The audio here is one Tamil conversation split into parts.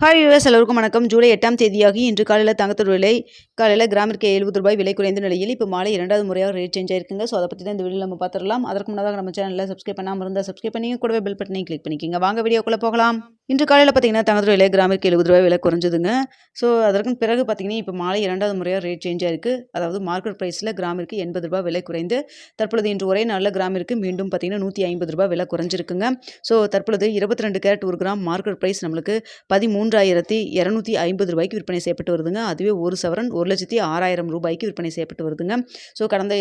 ஹாய் வியூவர்ஸ், எல்லோருக்கும் வணக்கம். ஜூலை 8ஆம் தேதியாகி இன்று காலையில் தங்கத்தோட விலை காலையில் கிராமிற்கு ரூ. 70 விலை குறைந்த நிலையில் இப்போ மாலை 2வது முறையாக ரேட் சேஞ்ச் ஆயிருக்குங்க. ஸோ அதை பற்றி தான் இந்த வீடியோவில் நம்ம பார்த்துடலாம். அதற்கு முன்னதாக நம்ம சேனலில் சப்ஸ்கிரைப் பண்ணாமல் இருந்தால் சப்ஸ்கிரைப் பண்ணி கூடவே பெல் பட்டனை கிளிக் பண்ணிக்கோங்க. வாங்க வீடியோக்குள்ளே போகலாம். இன்று காலையில் பார்த்தீங்கன்னா தங்கத்தோட விலை கிராமிற்கு ரூ. 70 விலை குறைஞ்சதுங்க. ஸோ அதற்கு பிறகு பார்த்தீங்கன்னா இப்போ மாலை 2வது முறையாக ரேட் சேஞ்ச் ஆயிருக்கு. அதாவது மார்க்கெட் ப்ரைஸில் கிராமிற்கு ரூ. 80 விலை குறைந்து தற்பொழுது இன்று ஒரே நாளில் கிராமிற்கு மீண்டும் பார்த்தீங்கன்னா ரூ. 150 விலை குறைஞ்சிருக்குங்க. ஸோ தற்பொழுது 22 கேரட் 1 கிராம் மார்க்கெட் ப்ரைஸ் நம்மளுக்கு 13,250 விற்பனை செய்யப்பட்டு வருதுங்க. அதுவே ஒரு சவரன் 1,06,000 விற்பனை செய்யப்பட்டு வருதுங்க. ஸோ கடந்த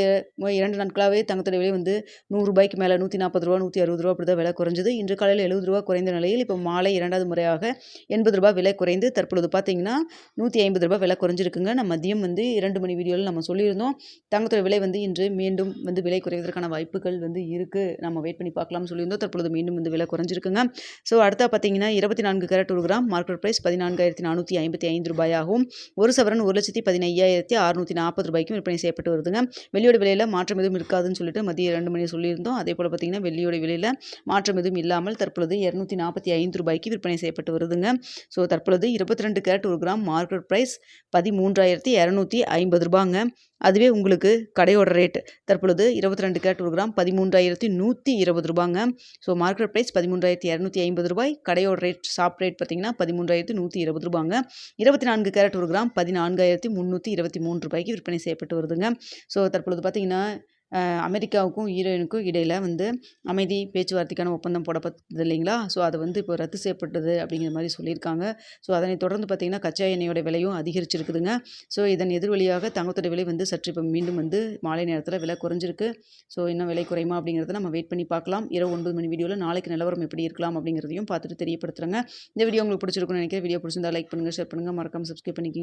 2 நாட்களாகவே தங்கத்தோட விலை வந்து ரூ. 100 மேலே ரூ. 140 ரூ. 160 அப்படி தான் விலை குறைஞ்சது. இன்று காலையில் ரூ. 70 குறைந்த நிலையில் இப்போ மாலை 2வது முறையாக ரூ. 80 விலை குறைந்து தற்பொழுது பார்த்தீங்கன்னா ரூ. 150 விலை குறைஞ்சிருக்குங்க. நம்ம மதியம் வந்து 2 மணி வீடியோவில் நம்ம சொல்லியிருந்தோம் தங்கத்தோட விலை வந்து இன்று மீண்டும் வந்து விலை குறைவதற்கான வாய்ப்புகள் வந்து இருக்குது, நம்ம வெயிட் பண்ணி பார்க்கலாம்னு சொல்லியிருந்தோம். தற்பொழுது மீண்டும் வந்து விலை குறைஞ்சிருக்குங்க. ஸோ அடுத்தா பார்த்தீங்கன்னா 24 கேரட் 1 கிராம் மார்க்கெட் ப்ரைஸ் ரூ. 14,455 ஆகும். ஒரு சவரன் 1,15,640 விற்பனை செய்யப்பட்டு வருதுங்க. வெள்ளியோட விலையில் மாற்றம் எதுவும் இருக்காதுன்னு சொல்லிட்டு மதியம் 2 மணி சொல்லியிருந்தோம். அதே போல் பார்த்தீங்கன்னா வெள்ளியோட விலையில் மாற்றம் எதுவும் இல்லாமல் தற்பொழுது ரூ. 245 விற்பனை செய்யப்பட்டு வருதுங்க. ஸோ தற்பொழுது 22 கேரட் 1 கிராம் மார்க்கெட் ப்ரைஸ் ரூ. 13,250. அதுவே உங்களுக்கு கடையோட ரேட் தற்பொழுது 22 கேரட் 1 கிராம் ரூ. 13,120. ஸோ மார்க்கெட் ப்ரைஸ் ரூ. 13,250. கடையோட ரேட் ஷாப் ரேட் பார்த்தீங்கன்னா ரூ. 13,120. 24 கேரட் 1 கிராம் ரூ. 14,323 விற்பனை செய்யப்பட்டு வருதுங்க. ஸோ தற்பொழுது பார்த்தீங்கன்னா அமெரிக்காவுக்கும் ஈரானுக்கும் இடையில் வந்து அமைதி பேச்சுவார்த்தைக்கான ஒப்பந்தம் போடப்பட்டது இல்லைங்களா. ஸோ அது வந்து இப்போ ரத்து செய்யப்பட்டது அப்படிங்கிற மாதிரி சொல்லியிருக்காங்க. ஸோ அதனை தொடர்ந்து பார்த்தீங்கன்னா கச்சா எண்ணெயோட விலையும் அதிகரிச்சிருக்குதுங்க. ஸோ இதன் எதிர்வழியாக தங்கத்தோட விலை வந்து சற்று இப்போ மீண்டும் வந்து மாலை நேரத்தில் விலை குறைஞ்சிருக்கு. ஸோ இன்னும் விலை குறையுமா அப்படிங்கிறத நம்ம வெயிட் பண்ணி பார்க்கலாம். இரவு 9 மணி வீடியோவில் நாளைக்கு நிலவரம் எப்படி இருக்கலாம் அப்படிங்கிறதையும் பார்த்துட்டு தெரியப்படுத்துகிறேங்க. இந்த வீடியோ உங்களுக்கு பிடிச்சிருக்குன்னு நினைக்கிறேன். வீடியோ பிடிச்சிருந்தா லைக் பண்ணுங்கள், ஷேர் பண்ணுங்கள், மறக்காமல் சப்ஸ்கிரைப் பண்ணிக்கிங்க.